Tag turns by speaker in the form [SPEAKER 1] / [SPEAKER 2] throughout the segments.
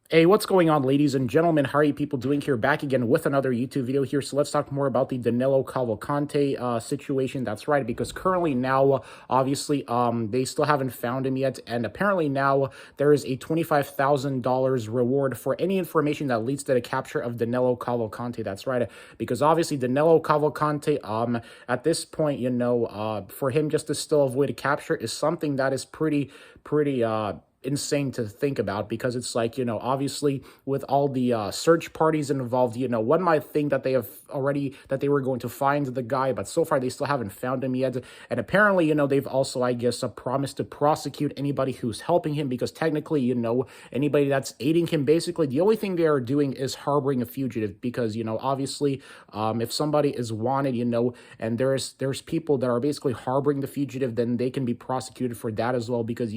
[SPEAKER 1] Hey, what's going on, ladies and gentlemen? How are you people doing here? Back again with another YouTube video here. So let's talk more about the Danelo Cavalcante situation. That's right, because currently now, obviously, they still haven't found him yet. And apparently now there is a $25,000 reward for any information that leads to the capture of Danelo Cavalcante. That's right, because obviously Danelo Cavalcante, at this point, for him just to still avoid a capture is something that is pretty insane to think about, because it's like, obviously with all the search parties involved, one might think that that they were going to find the guy, but so far they still haven't found him yet. And apparently, they've also, I guess, promised to prosecute anybody who's helping him, because technically, anybody that's aiding him, basically the only thing they are doing is harboring a fugitive, because, obviously, if somebody is wanted, and there's people that are basically harboring the fugitive, then they can be prosecuted for that as well, because,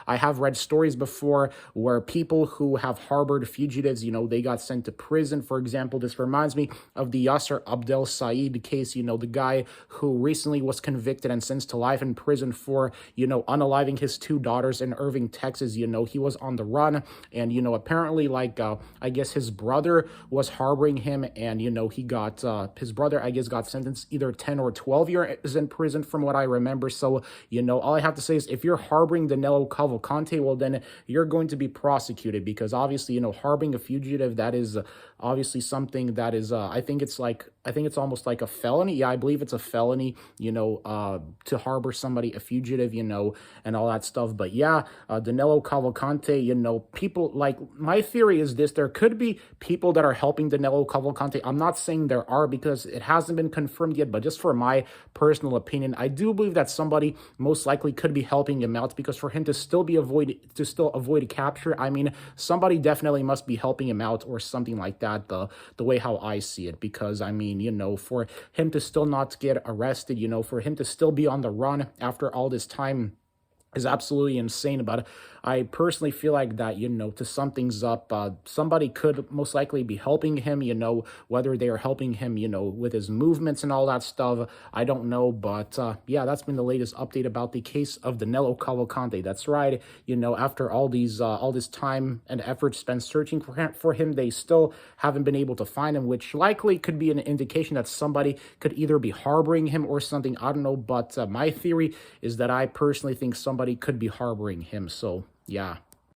[SPEAKER 1] I have read stories before where people who have harbored fugitives, they got sent to prison. For example, this reminds me of the Yasser Abdel Said case, the guy who recently was convicted and sentenced to life in prison for, unaliving his two daughters in Irving, Texas. He was on the run, and, apparently, like, I guess his brother was harboring him, and, he got, his brother, I guess, got sentenced either 10 or 12 years in prison from what I remember. So, all I have to say is, if you're harboring Danelo Cavalcante, well, then you're going to be prosecuted, because obviously, harboring a fugitive, that is obviously something that is, I think it's almost like a felony. Yeah, I believe it's a felony, to harbor somebody, a fugitive, and all that stuff. But yeah, Danelo Cavalcante, people, like, my theory is this: there could be people that are helping Danelo Cavalcante. I'm not saying there are, because it hasn't been confirmed yet, but just for my personal opinion, I do believe that somebody most likely could be helping him out, because for him to still avoid capture, I mean, somebody definitely must be helping him out or something like that, the way how I see it. Because I mean, for him to still not get arrested, for him to still be on the run after all this time is absolutely insane. But I personally feel like that, to sum things up, somebody could most likely be helping him, whether they are helping him, with his movements and all that stuff, I don't know. But yeah, that's been the latest update about the case of Danelo Cavalcante. That's right, after all this time and effort spent searching for him, they still haven't been able to find him, which likely could be an indication that somebody could either be harboring him or something. I don't know, but my theory is that I personally think somebody could be harboring him. So yeah.